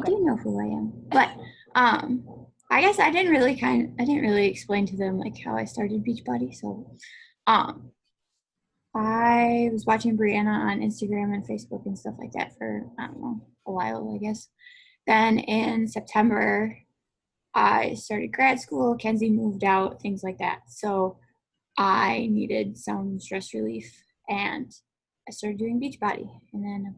They Okay. do know who I am. But I guess I didn't really explain to them like how I started Beachbody. So um I was watching Brianna on Instagram and Facebook and stuff like that for, I don't know, a while, I guess. Then in September, I started grad school. Kenzie moved out, things like that. So I needed some stress relief and I started doing Beachbody. And then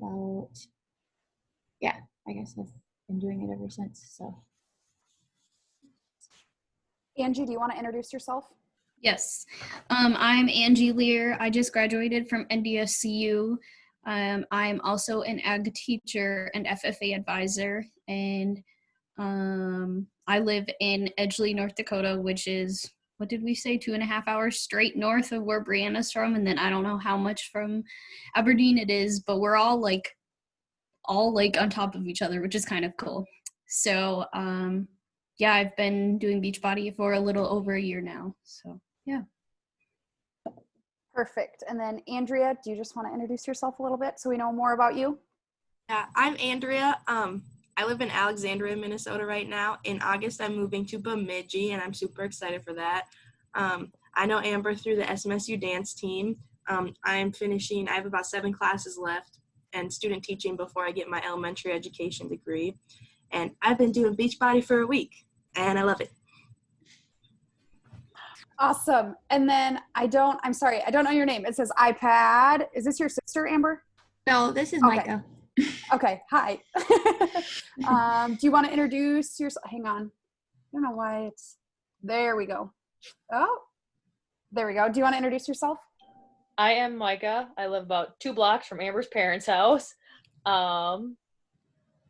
yeah, I guess I've been doing it ever since. So, Angie, do you want to introduce yourself? Yes. I'm Angie Lear. I just graduated from NDSCU. I'm also an ag teacher and FFA advisor, and I live in Edgeley, North Dakota, which is, what did we say, 2.5 hours straight north of where Brianna's from, and then I don't know how much from Aberdeen it is, but we're all on top of each other, which is kind of cool. So, yeah, I've been doing Beachbody for a little over a year now. So, yeah. Perfect. And then Andrea, do you just want to introduce yourself a little bit so we know more about you? Yeah, I'm Andrea. I live in Alexandria, Minnesota right now. In August, I'm moving to Bemidji, and I'm super excited for that. I know Amber through the SMSU dance team. I have about 7 classes left and student teaching before I get my elementary education degree. And I've been doing Beachbody for a week, and I love it. Awesome. And then I'm sorry, I don't know your name. It says iPad. Is this your sister, Amber? no, this is Okay. Micah. Okay. Hi. Do you want to introduce yourself? Hang on. I don't know why there we go. Oh, there we go. Do you want to introduce yourself? I am Micah. I live about 2 blocks from Amber's parents' house. I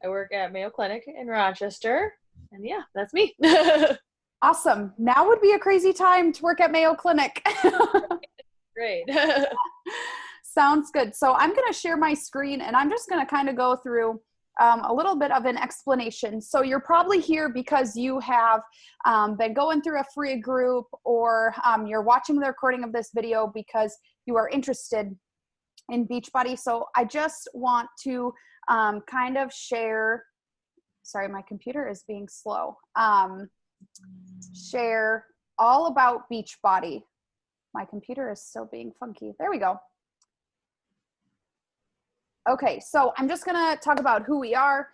work at Mayo Clinic in Rochester. And yeah, that's me. Awesome. Now would be a crazy time to work at Mayo Clinic. Great. Sounds good. So I'm going to share my screen and I'm just going to kind of go through a little bit of an explanation. So you're probably here because you have been going through a free group, or you're watching the recording of this video because you are interested in Beachbody. So I just want to kind of share, sorry, my computer is being slow, share all about Beachbody. My computer is still being funky. There we go. Okay, so I'm just gonna talk about who we are,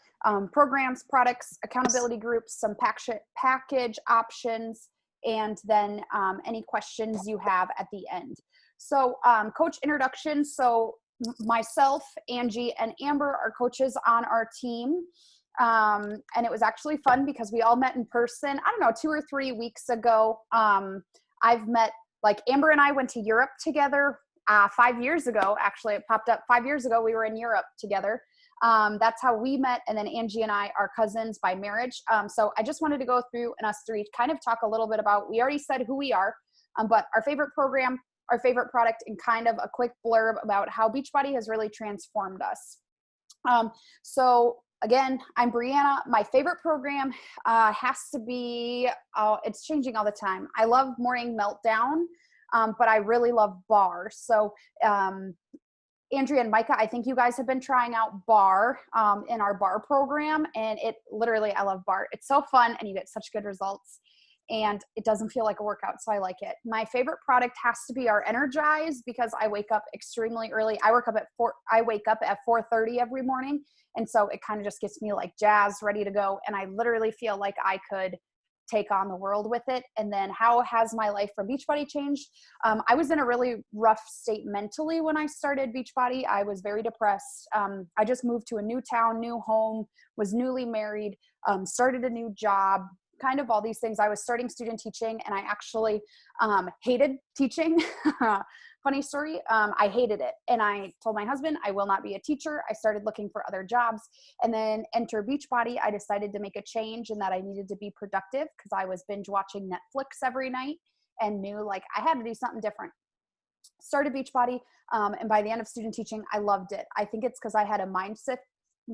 programs, products, accountability groups, some package options, and then any questions you have at the end. So coach introduction. So myself, Angie, and Amber are coaches on our team. And it was actually fun because we all met in person, I don't know, 2 or 3 weeks ago. I've met, like, Amber and I went to Europe together 5 years ago. Actually, it popped up 5 years ago. We were in Europe together. That's how we met. And then Angie and I are cousins by marriage. So I just wanted to go through and us three kind of talk a little bit about, we already said who we are, but our favorite program, our favorite product, and kind of a quick blurb about how Beachbody has really transformed us. So again, I'm Brianna. My favorite program has to be, it's changing all the time. I love Morning Meltdown, but I really love Bar. So Andrea and Micah, I think you guys have been trying out Bar in our Bar program, and it literally, I love Bar. It's so fun and you get such good results, and it doesn't feel like a workout, so I like it. My favorite product has to be our Energize, because I wake up extremely early. I wake up at 4:30 every morning, and so it kind of just gets me like jazzed, ready to go, and I literally feel like I could take on the world with it. And then how has my life from Beachbody changed? I was in a really rough state mentally when I started Beachbody. I was very depressed. I just moved to a new town, new home, was newly married, started a new job, kind of all these things. I was starting student teaching, and I actually hated teaching. Funny story, I hated it. And I told my husband, I will not be a teacher. I started looking for other jobs, and then enter Beachbody. I decided to make a change, and that I needed to be productive because I was binge watching Netflix every night and knew like I had to do something different. Started Beachbody, and by the end of student teaching, I loved it. I think it's because I had a mindset.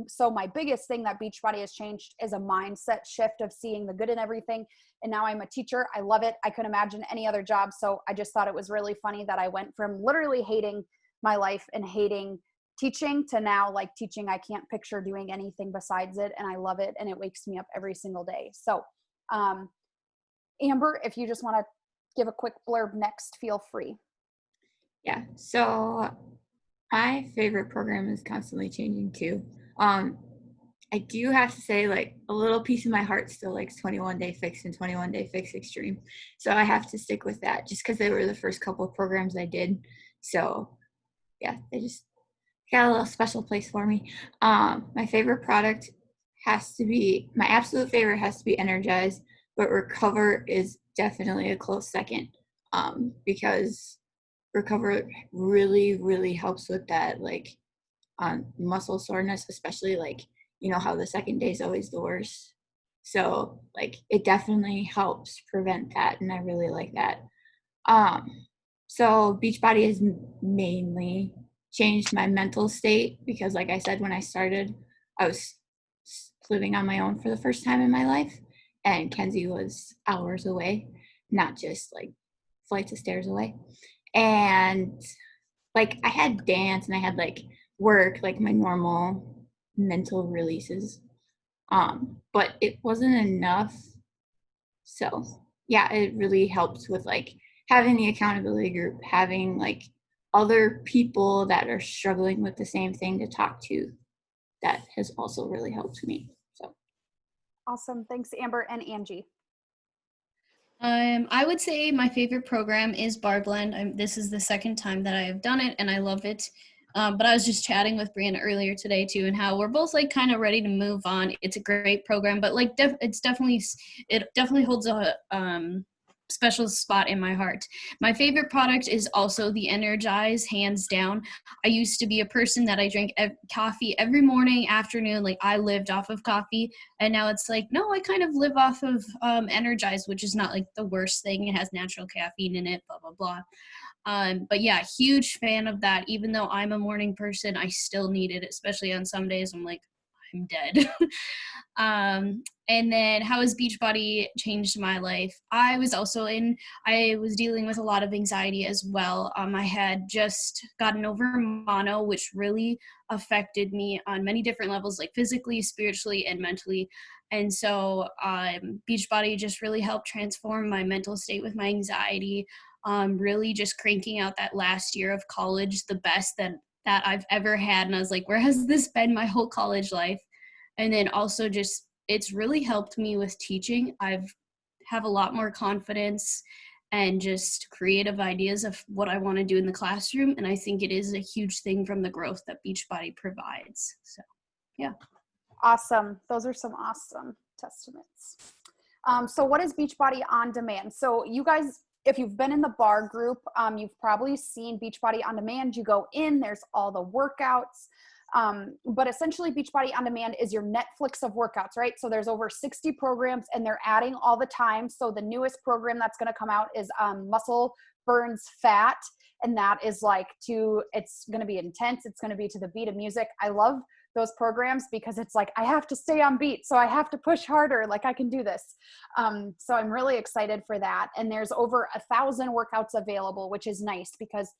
So my biggest thing that Beachbody has changed is a mindset shift of seeing the good in everything. And now I'm a teacher. I love it. I couldn't imagine any other job. So I just thought it was really funny that I went from literally hating my life and hating teaching to now like teaching. I can't picture doing anything besides it, and I love it, and it wakes me up every single day. So, Amber, if you just want to give a quick blurb next, feel free. Yeah. So my favorite program is constantly changing too. I do have to say, like, a little piece of my heart still likes 21 Day Fix and 21 Day Fix Extreme. So I have to stick with that just because they were the first couple of programs I did. So yeah, they just got a little special place for me. My favorite product my absolute favorite has to be Energize, but Recover is definitely a close second, because Recover really, really helps with that, like, muscle soreness, especially, like, how the second day is always the worst. So, like, it definitely helps prevent that, and I really like that. So Beachbody has mainly changed my mental state because, like I said, when I started, I was living on my own for the first time in my life, and Kenzie was hours away, not just like flights of stairs away. And like I had dance and I had like work, like my normal mental releases. But it wasn't enough. So yeah, it really helps with like having the accountability group, having like other people that are struggling with the same thing to talk to. That has also really helped me. So Awesome. Thanks, Amber and Angie. I would say my favorite program is Bar Blend. This is the second time that I have done it, and I love it. But I was just chatting with Brianna earlier today too, and how we're both like kind of ready to move on. It's a great program, but like it definitely holds a special spot in my heart. My favorite product is also the Energize, hands down. I used to be a person that I drank coffee every morning, afternoon. Like I lived off of coffee, and now it's like, no, I kind of live off of Energize, which is not like the worst thing. It has natural caffeine in it, blah, blah, blah. But yeah, huge fan of that. Even though I'm a morning person, I still need it, especially on some days I'm like, I'm dead. And then how has Beachbody changed my life? I was dealing with a lot of anxiety as well. I had just gotten over mono, which really affected me on many different levels, like physically, spiritually, and mentally. And so Beachbody just really helped transform my mental state with my anxiety, really just cranking out that last year of college, the best that I've ever had. And I was like, where has this been my whole college life? And then also just it's really helped me with teaching. I've have a lot more confidence and just creative ideas of what I want to do in the classroom. And I think it is a huge thing from the growth that Beachbody provides. So yeah. Awesome. Those are some awesome testaments. So what is Beachbody On Demand? So you guys, if you've been in the bar group, you've probably seen Beachbody On Demand. You go in, there's all the workouts. But essentially Beachbody On Demand is your Netflix of workouts, right? So there's over 60 programs and they're adding all the time. So the newest program that's going to come out is Muscle Burns Fat. And that is like it's going to be intense. It's going to be to the beat of music. I love those programs because it's like, I have to stay on beat. So I have to push harder. Like I can do this. So I'm really excited for that. And there's over 1,000 workouts available, which is nice because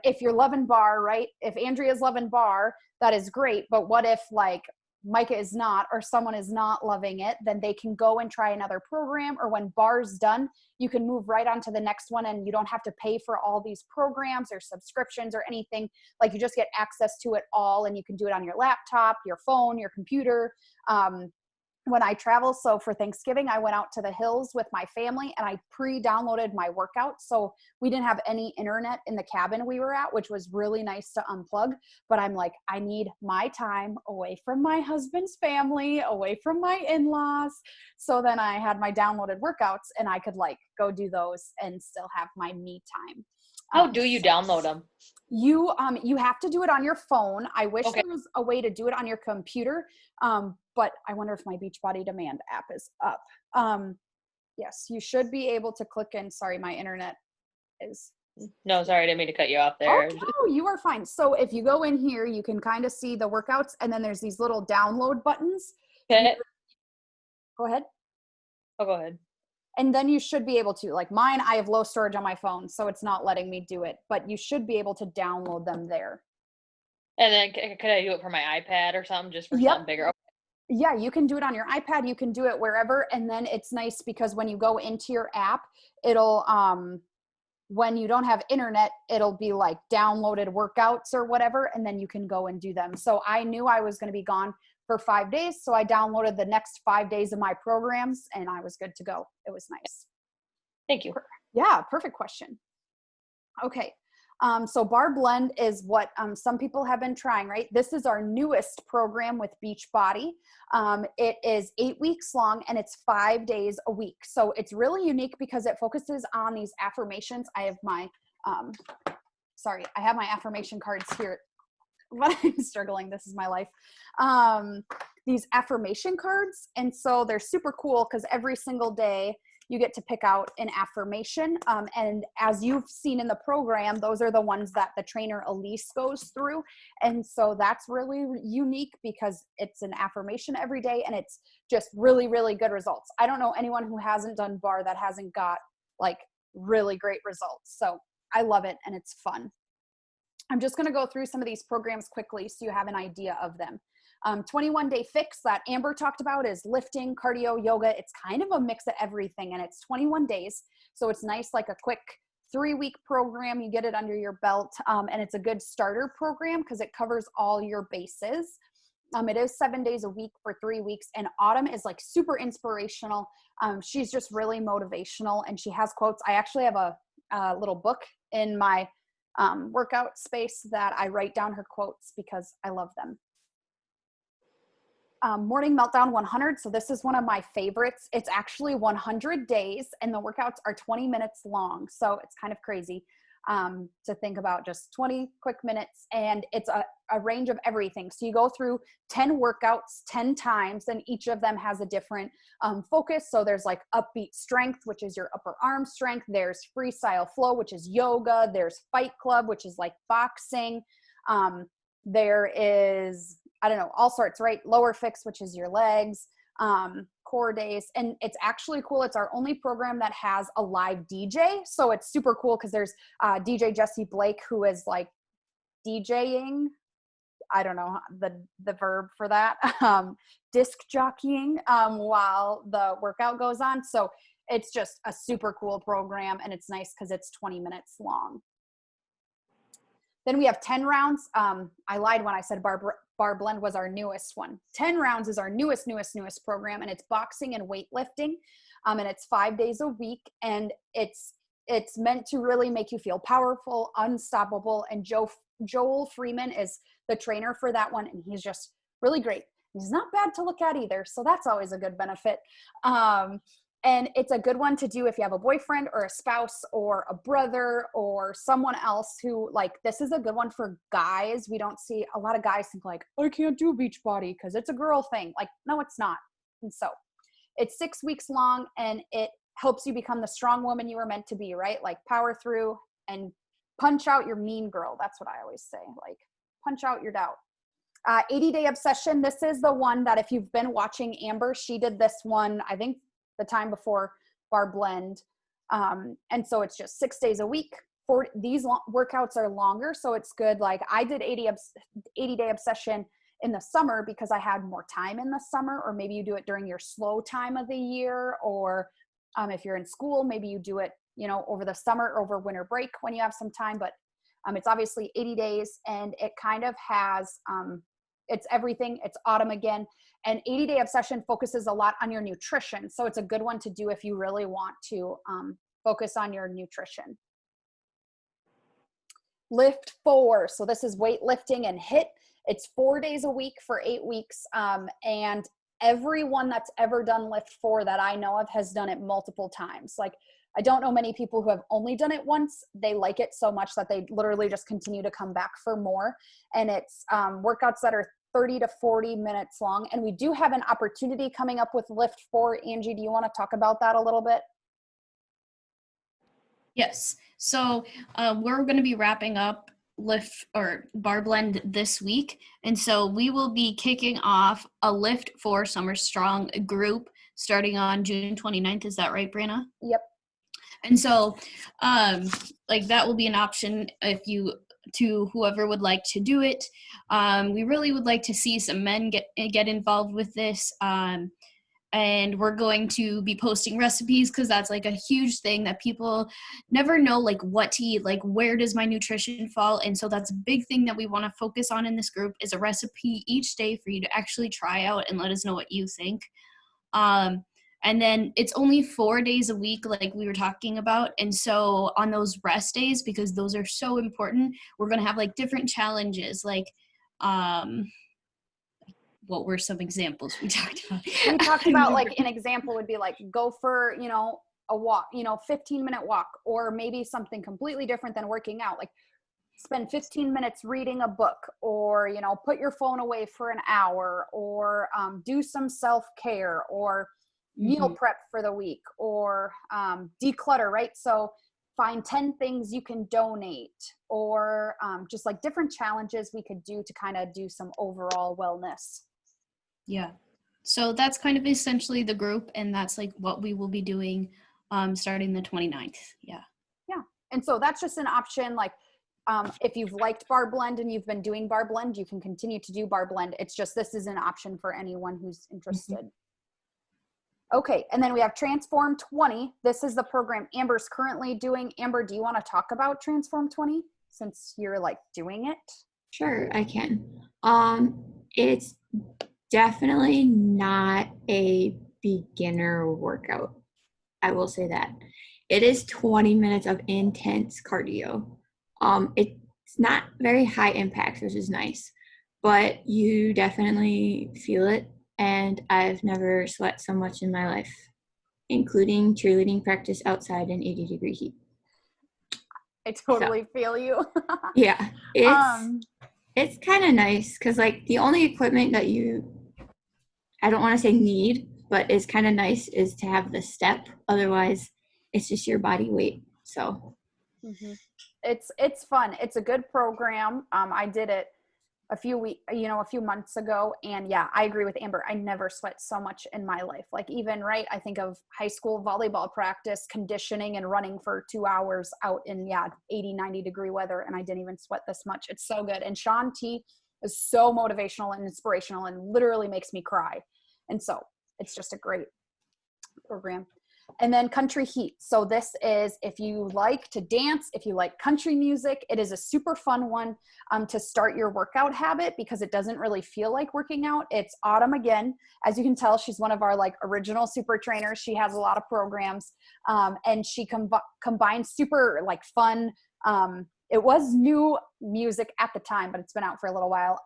if you're loving bar, right? If Andrea's loving bar, that is great. But what if like Micah is not, or someone is not loving it, then they can go and try another program, or when bar's done, you can move right on to the next one and you don't have to pay for all these programs or subscriptions or anything. Like you just get access to it all and you can do it on your laptop, your phone, your computer. When I travel, so for Thanksgiving, I went out to the hills with my family and I pre-downloaded my workout. So we didn't have any internet in the cabin we were at, which was really nice to unplug. But I'm like, I need my time away from my husband's family, away from my in-laws. So then I had my downloaded workouts and I could like go do those and still have my me time. How do you download them? You have to do it on your phone. I wish Okay. there was a way to do it on your computer. But I wonder if my Beachbody Demand app is up. Yes, you should be able to click in. Sorry, my internet is. No, sorry, I didn't mean to cut you off there. Oh, no, you are fine. So if you go in here, you can kind of see the workouts and then there's these little download buttons. Okay. Go ahead. Oh, go ahead. And then you should be able to, like mine, I have low storage on my phone, so it's not letting me do it, but you should be able to download them there. And then could I do it from my iPad or something just for Yep. something bigger? Yeah, you can do it on your iPad. You can do it wherever. And then it's nice because when you go into your app, it'll, when you don't have internet, it'll be like downloaded workouts or whatever, and then you can go and do them. So I knew I was going to be gone for 5 days. So I downloaded the next 5 days of my programs and I was good to go. It was nice. Thank you. Yeah, perfect question. Okay. So Bar Blend is what some people have been trying, right? This is our newest program with Beachbody. It is 8 weeks long and it's 5 days a week. So it's really unique because it focuses on these affirmations. I have my, I have my affirmation cards here, but I'm struggling. This is my life. These affirmation cards. And so they're super cool because every single day you get to pick out an affirmation. And as you've seen in the program, those are the ones that the trainer Elise goes through. And so that's really unique because it's an affirmation every day and it's just really, really good results. I don't know anyone who hasn't done bar that hasn't got like really great results. So I love it and it's fun. I'm just going to go through some of these programs quickly so you have an idea of them. 21-day fix that Amber talked about is lifting, cardio, yoga. It's kind of a mix of everything and it's 21 days. So it's nice, like a quick 3-week program. You get it under your belt and it's a good starter program because it covers all your bases. It is 7 days a week for 3 weeks and Autumn is like super inspirational. She's just really motivational and she has quotes. I actually have a little book in my workout space that I write down her quotes because I love them. Morning Meltdown 100. So this is one of my favorites. It's actually 100 days and the workouts are 20 minutes long. So it's kind of crazy to think about, just 20 quick minutes. And it's a range of everything. So you go through 10 workouts 10 times and each of them has a different focus. So there's like upbeat strength, which is your upper arm strength. There's freestyle flow, which is yoga. There's fight club, which is like boxing. There is, I don't know, all sorts, right? Lower fix, which is your legs, core days. And it's actually cool. It's our only program that has a live DJ. So it's super cool because there's DJ Jesse Blake, who is like DJing. I don't know the verb for that. Disc jockeying while the workout goes on. So it's just a super cool program and it's nice because it's 20 minutes long. Then we have 10 rounds. I lied when I said Bar Blend was our newest one. 10 rounds is our newest program, and it's boxing and weightlifting, and it's 5 days a week, and it's meant to really make you feel powerful, unstoppable. And Joel Freeman is the trainer for that one, and he's just really great. He's not bad to look at either, so that's always a good benefit. And it's a good one to do if you have a boyfriend or a spouse or a brother or someone else who, like, this is a good one for guys. We don't see a lot of guys think like, I can't do Beachbody because it's a girl thing. Like, no, it's not. And so it's 6 weeks long and it helps you become the strong woman you were meant to be, right? Like power through and punch out your mean girl. That's what I always say, like punch out your doubt. 80-day obsession. This is the one that if you've been watching Amber, she did this one, I think, the time before Bar Blend. And so it's just 6 days a week. These workouts are longer, so it's good. Like I did 80-day obsession in the summer because I had more time in the summer, or maybe you do it during your slow time of the year, or if you're in school, maybe you do it, over the summer, over winter break when you have some time. But it's obviously 80 days and it kind of has, it's everything. It's autumn again. And 80-day obsession focuses a lot on your nutrition. So it's a good one to do if you really want to focus on your nutrition. Lift 4. So this is weightlifting and HIIT. It's 4 days a week for 8 weeks. And everyone that's ever done Lift 4 that I know of has done it multiple times. Like, I don't know many people who have only done it once. They like it so much that they literally just continue to come back for more. And it's workouts that are 30 to 40 minutes long. And we do have an opportunity coming up with Lift 4. Angie, do you want to talk about that a little bit? Yes. So we're going to be wrapping up Lift or Bar Blend this week. And so we will be kicking off a Lift 4 Summer Strong group starting on June 29th. Is that right, Brianna? Yep. And so like that will be an option if you to whoever would like to do it. We really would like to see some men get involved with this. And we're going to be posting recipes because that's like a huge thing that people never know, like what to eat, like where does my nutrition fall. And so that's a big thing that we want to focus on in this group is a recipe each day for you to actually try out and let us know what you think. And then it's only 4 days a week, like we were talking about. And so on those rest days, because those are so important, we're going to have like different challenges, like, what were some examples we talked about? We talked about like an example would be like go for, a walk, 15-minute walk, or maybe something completely different than working out. Like spend 15 minutes reading a book, or, put your phone away for an hour, or do some self-care, or meal prep for the week, or declutter, right? So find 10 things you can donate, or just like different challenges we could do to kind of do some overall wellness. Yeah. So that's kind of essentially the group, and that's like what we will be doing starting the 29th. Yeah. Yeah. And so that's just an option. Like if you've liked Bar Blend and you've been doing Bar Blend, you can continue to do Bar Blend. It's just, this is an option for anyone who's interested. Okay. And then we have Transform 20. This is the program Amber's currently doing. Amber, do you want to talk about Transform 20 since you're like doing it? Sure, I can. It's definitely not a beginner workout. I will say that. It is 20 minutes of intense cardio. It's not very high impact, which is nice, but you definitely feel it. And I've never sweat so much in my life, including cheerleading practice outside in 80-degree heat. I totally feel you. Yeah, it's kind of nice because like the only equipment that I don't want to say need, but is kind of nice is to have the step. Otherwise, it's just your body weight. So it's fun. It's a good program. I did it a few months ago, and yeah, I agree with Amber. I never sweat so much in my life. Like even right, I think of high school volleyball practice, conditioning and running for 2 hours out in 80-90 degree weather, and I didn't even sweat this much. It's so good. And Shaun T is so motivational and inspirational and literally makes me cry. And so it's just a great program. And then Country Heat. So this is if you like to dance, if you like country music, it is a super fun one to start your workout habit because it doesn't really feel like working out. It's Autumn again. As you can tell, she's one of our like original super trainers. She has a lot of programs and she combines super like fun. It was new music at the time, but it's been out for a little while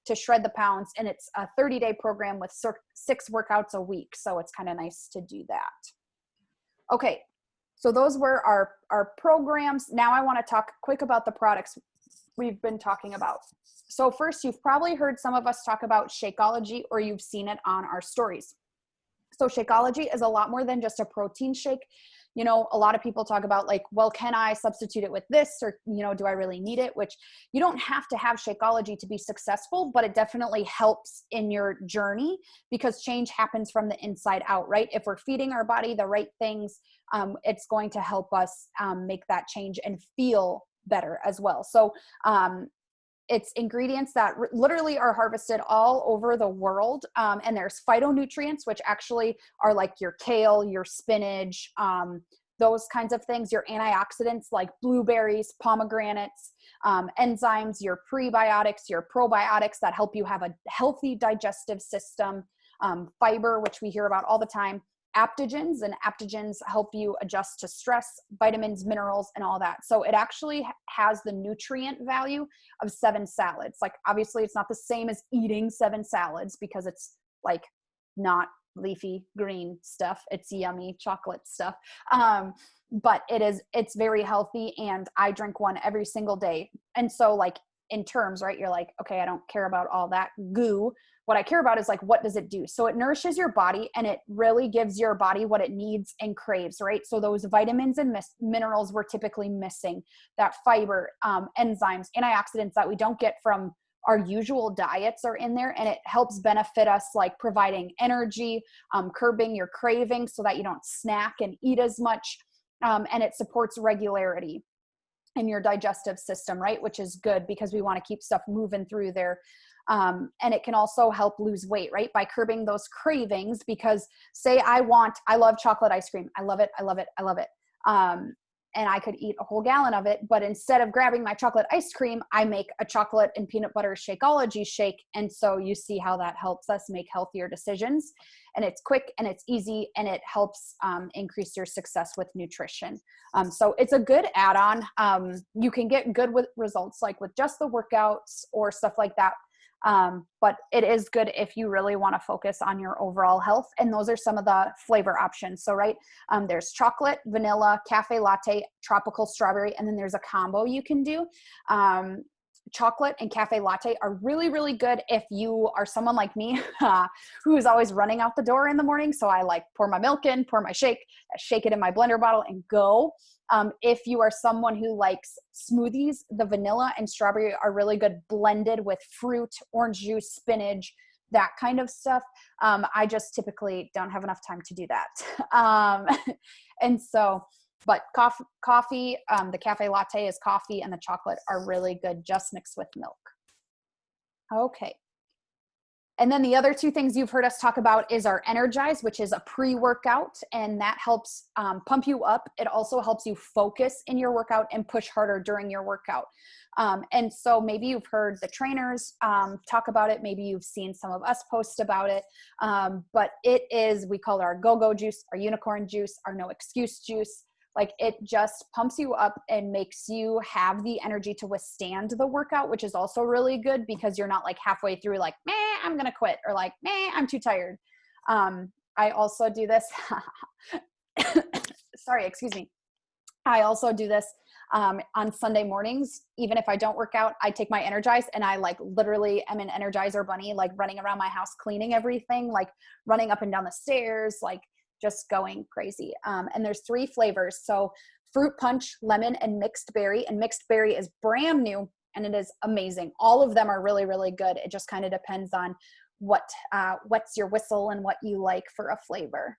to shred the pounds. And it's a 30-day program with 6 workouts a week. So it's kind of nice to do that. Okay, so those were our programs. Now I want to talk quick about the products we've been talking about. So first, you've probably heard some of us talk about Shakeology, or you've seen it on our stories. So Shakeology is a lot more than just a protein shake. A lot of people talk about like, well, can I substitute it with this, or, do I really need it? Which you don't have to have Shakeology to be successful, but it definitely helps in your journey because change happens from the inside out, right? If we're feeding our body the right things, it's going to help us make that change and feel better as well. So, it's ingredients that literally are harvested all over the world. And there's phytonutrients, which actually are like your kale, your spinach, those kinds of things, your antioxidants like blueberries, pomegranates, enzymes, your prebiotics, your probiotics that help you have a healthy digestive system, fiber, which we hear about all the time, adaptogens, and adaptogens help you adjust to stress, vitamins, minerals, and all that. So it actually has the nutrient value of 7 salads. Like obviously it's not the same as eating 7 salads because it's like not leafy green stuff. It's yummy chocolate stuff. But it's very healthy, and I drink one every single day. And so like in terms, right, you're like, okay, I don't care about all that goo. What I care about is like, what does it do? So it nourishes your body, and it really gives your body what it needs and craves, right? So those vitamins and minerals we're typically missing, that fiber, enzymes, antioxidants that we don't get from our usual diets are in there, and it helps benefit us, like providing energy, curbing your cravings so that you don't snack and eat as much, and it supports regularity. in your digestive system, right? Which is good because we want to keep stuff moving through there. And it can also help lose weight, right? By curbing those cravings, because say I love chocolate ice cream. I love it. I love it. I love it. And I could eat a whole gallon of it, but instead of grabbing my chocolate ice cream, I make a chocolate and peanut butter Shakeology shake. And so you see how that helps us make healthier decisions. And it's quick and it's easy, and it helps increase your success with nutrition. So it's a good add-on. You can get good with results like with just the workouts or stuff like that. But it is good if you really want to focus on your overall health. And those are some of the flavor options. So, right, there's chocolate, vanilla, cafe latte, tropical strawberry, and then there's a combo you can do. Chocolate and cafe latte are really, really good if you are someone like me who is always running out the door in the morning. So I like pour my milk in, pour my shake it in my blender bottle and go. If you are someone who likes smoothies, the vanilla and strawberry are really good blended with fruit, orange juice, spinach, that kind of stuff. I just typically don't have enough time to do that. And so, but coffee, the cafe latte is coffee, and the chocolate are really good just mixed with milk. Okay. And then the other two things you've heard us talk about is our Energize, which is a pre-workout, and that helps pump you up. It also helps you focus in your workout and push harder during your workout. And so maybe you've heard the trainers talk about it. Maybe you've seen some of us post about it. But it is, we call it our go-go juice, our unicorn juice, our no excuse juice. Like, it just pumps you up and makes you have the energy to withstand the workout, which is also really good because you're not like halfway through like, meh, I'm going to quit, or like, meh, I'm too tired. I also do this. Sorry, excuse me. I also do this on Sunday mornings. Even if I don't work out, I take my Energize and I like literally am an Energizer bunny, like running around my house, cleaning everything, like running up and down the stairs, like just going crazy. And there's 3 flavors. So fruit punch, lemon, and mixed berry. And mixed berry is brand new and it is amazing. All of them are really, really good. It just kind of depends on what's your whistle and what you like for a flavor.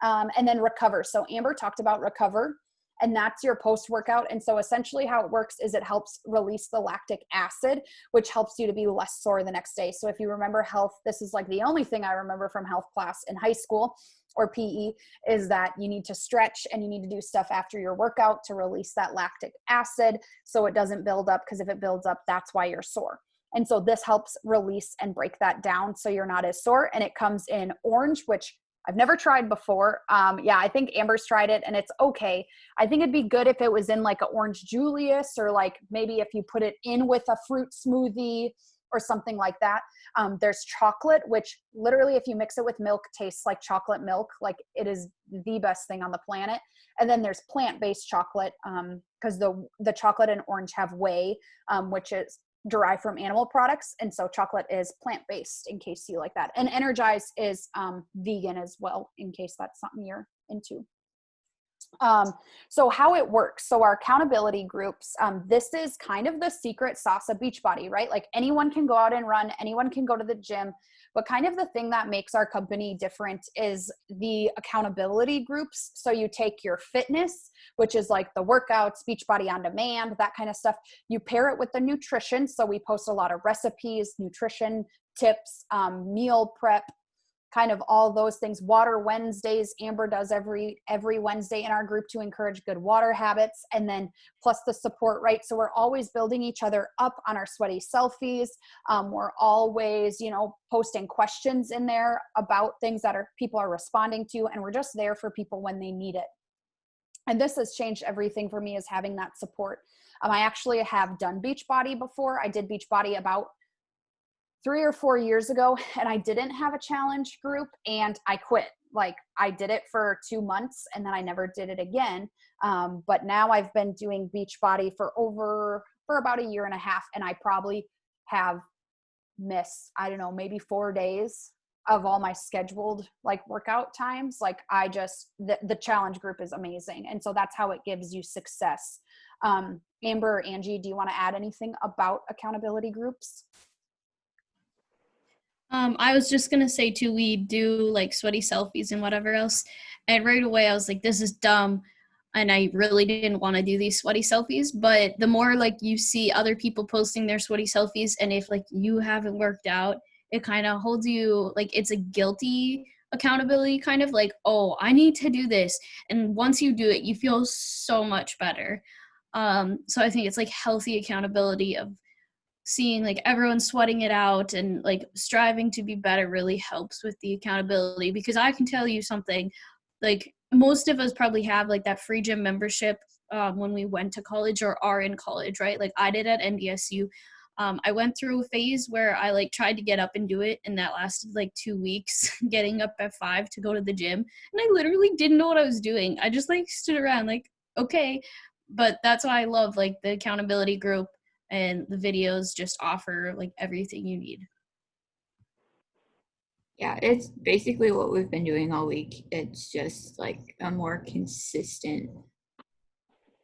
And then recover. So Amber talked about recover, and that's your post-workout. And so essentially how it works is it helps release the lactic acid, which helps you to be less sore the next day. So if you remember health, this is like the only thing I remember from health class in high school or PE, is that you need to stretch and you need to do stuff after your workout to release that lactic acid so it doesn't build up, because if it builds up, that's why you're sore. And so this helps release and break that down so you're not as sore. And it comes in orange, which I've never tried before. Yeah, I think Amber's tried it and it's okay. I think it'd be good if it was in like an orange Julius, or like maybe if you put it in with a fruit smoothie or something like that. There's chocolate, which literally if you mix it with milk, tastes like chocolate milk. Like, it is the best thing on the planet. And then there's plant-based chocolate, because the chocolate and orange have whey, which is derived from animal products. And so chocolate is plant-based, in case you like that. And Energize is vegan as well, in case that's something you're into. So how it works. So our accountability groups, this is kind of the secret sauce of Beachbody, right? Like, anyone can go out and run, anyone can go to the gym, but kind of the thing that makes our company different is the accountability groups. So you take your fitness, which is like the workouts, Beachbody on demand, that kind of stuff. You pair it with the nutrition. So we post a lot of recipes, nutrition tips, meal prep, kind of all those things. Water Wednesdays, Amber does every Wednesday in our group to encourage good water habits, and then plus the support, right? So we're always building each other up on our sweaty selfies. We're always, posting questions in there about things that people are responding to, and we're just there for people when they need it. And this has changed everything for me, is having that support. I actually have done Beachbody before. I did Beachbody about 3 or 4 years ago, and I didn't have a challenge group, and I quit. Like, I did it for 2 months and then I never did it again. But now I've been doing Beachbody for about 1.5 years, and I probably have missed, I don't know, maybe 4 days of all my scheduled like workout times. Like, the challenge group is amazing. And so that's how it gives you success. Amber or Angie, do you want to add anything about accountability groups? I was just going to say too, we do like sweaty selfies and whatever else. And right away I was like, this is dumb. and I really didn't want to do these sweaty selfies. But the more like you see other people posting their sweaty selfies, and if like you haven't worked out, it kind of holds you like it's a guilty accountability, kind of like, oh, I need to do this. And once you do it, you feel so much better. So I think it's like healthy accountability of seeing like everyone sweating it out and like striving to be better really helps with the accountability. Because I can tell you something, like most of us probably have like that free gym membership when we went to college or are in college, right? Like I did at NDSU. I went through a phase where I like tried to get up and do it, and that lasted like 2 weeks, getting up at 5 to go to the gym, and I literally didn't know what I was doing. I just like stood around like, okay. But that's why I love like the accountability group, and the videos just offer like everything you need. Yeah, it's basically what we've been doing all week. It's just like a more consistent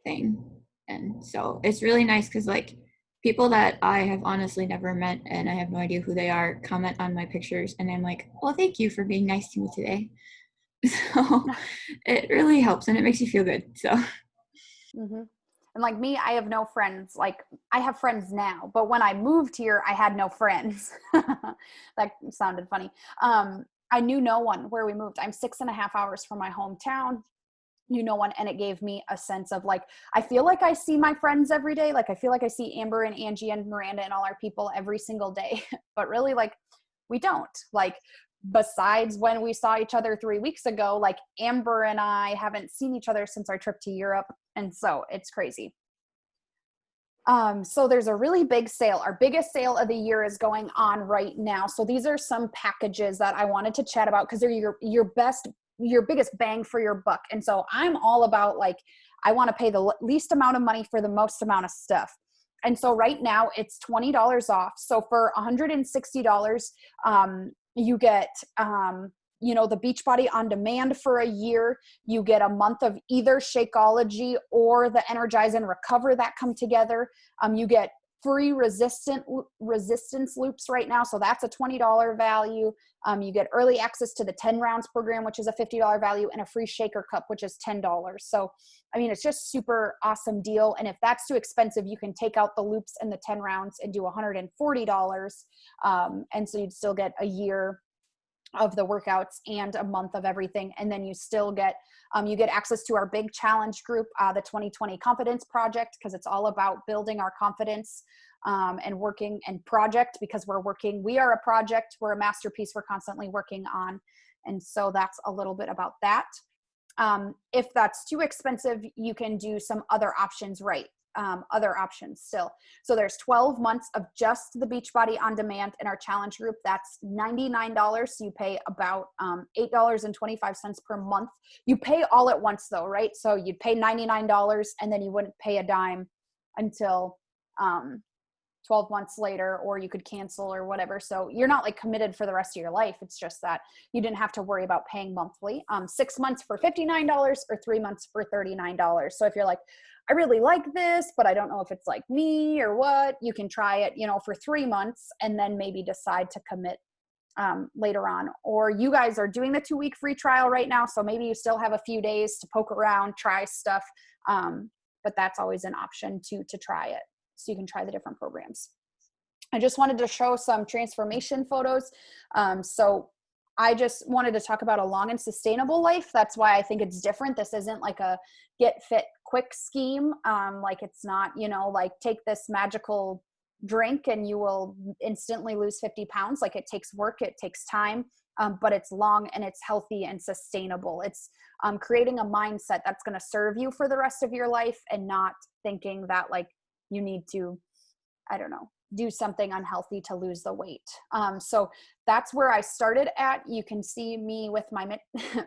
thing. And so it's really nice because like people that I have honestly never met and I have no idea who they are comment on my pictures and I'm like, well, thank you for being nice to me today. So it really helps and it makes you feel good. So Mm-hmm. And like me, I have no friends. Like I have friends now, but when I moved here, I had no friends. That sounded funny. I knew no one where we moved. I'm 6.5 hours from my hometown. Knew no one, and it gave me a sense of like, I feel like I see my friends every day. Like I feel like I see Amber and Angie and Miranda and all our people every single day, but really like we don't. Like besides when we saw each other 3 weeks ago, like Amber and I haven't seen each other since our trip to Europe. And so it's crazy. So there's a really big sale. Our biggest sale of the year is going on right now. So these are some packages that I wanted to chat about because they're your biggest bang for your buck. And so I'm all about like, I want to pay the least amount of money for the most amount of stuff. And so right now it's $20 off. So for $160, you get, the Beachbody on demand for a year. You get a month of either Shakeology or the Energize and Recover that come together. You get free resistance loops right now. So that's a $20 value. You get early access to the 10 rounds program, which is a $50 value, and a free shaker cup, which is $10. So, I mean, it's just super awesome deal. And if that's too expensive, you can take out the loops and the 10 rounds and do $140. And so you'd still get a year of the workouts and a month of everything. And then you still get, you get access to our big challenge group, the 2020 Confidence Project, because it's all about building our confidence and working and project because we are a project, we're a masterpiece we're constantly working on. And so that's a little bit about that. If that's too expensive, you can do some other options, right? Other options still. So there's 12 months of just the Beachbody on demand in our challenge group. That's $99. So you pay about $8.25 per month. You pay all at once though, right? So you'd pay $99 and then you wouldn't pay a dime until 12 months later, or you could cancel or whatever. So you're not like committed for the rest of your life. It's just that you didn't have to worry about paying monthly. 6 months for $59 or 3 months for $39. So if you're like, I really like this, but I don't know if it's like me or what, you can try it, for 3 months and then maybe decide to commit later on. Or you guys are doing the 2-week free trial right now. So maybe you still have a few days to poke around, try stuff. But that's always an option to try it. So you can try the different programs. I just wanted to show some transformation photos. So I just wanted to talk about a long and sustainable life. That's why I think it's different. This isn't like a get fit quick scheme. Like it's not, like take this magical drink and you will instantly lose 50 pounds. Like it takes work, it takes time, but it's long and it's healthy and sustainable. It's creating a mindset that's going to serve you for the rest of your life and not thinking that like you need to, I don't know, do something unhealthy to lose the weight. So that's where I started at. You can see me with my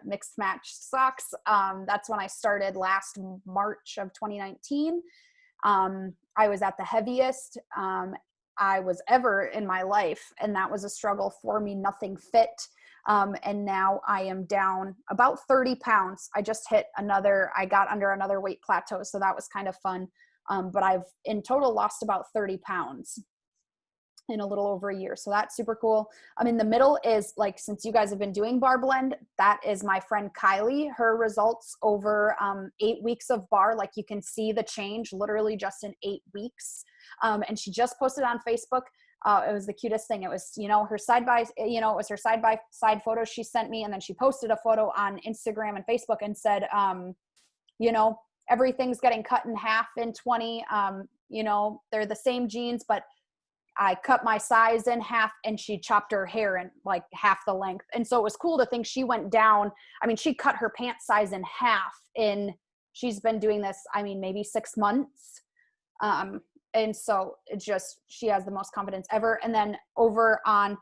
mixed matched socks. That's when I started last March of 2019. I was at the heaviest I was ever in my life. And that was a struggle for me, nothing fit. And now I am down about 30 pounds. I just I got under another weight plateau. So that was kind of fun. But I've in total lost about 30 pounds. in a little over a year. So that's super cool. In the middle is like, since you guys have been doing bar blend, that is my friend Kylie. Her results over 8 weeks of bar, like you can see the change literally just in 8 weeks. And she just posted on Facebook. It was the cutest thing. It was, her side by side photo she sent me. And then she posted a photo on Instagram and Facebook and said, everything's getting cut in half in 20. They're the same jeans, but I cut my size in half, and she chopped her hair in like half the length. And so it was cool to think she went down. I mean, she cut her pant size in half she's been doing this, maybe 6 months. And so she has the most confidence ever. And then over on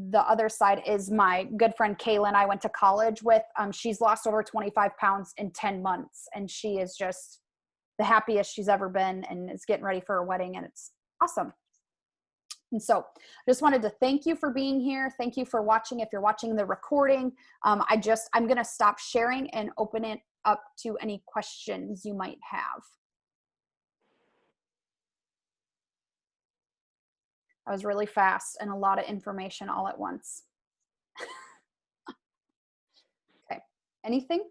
the other side is my good friend Kaylin I went to college with. She's lost over 25 pounds in 10 months. And she is just the happiest she's ever been, and is getting ready for her wedding. And it's awesome. And so just wanted to thank you for being here. Thank you for watching. If you're watching the recording, I'm going to stop sharing and open it up to any questions you might have. That was really fast and a lot of information all at once. Okay. Anything?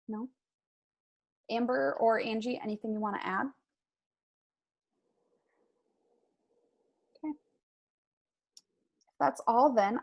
No? Amber or Angie, anything you want to add? Okay. If that's all then.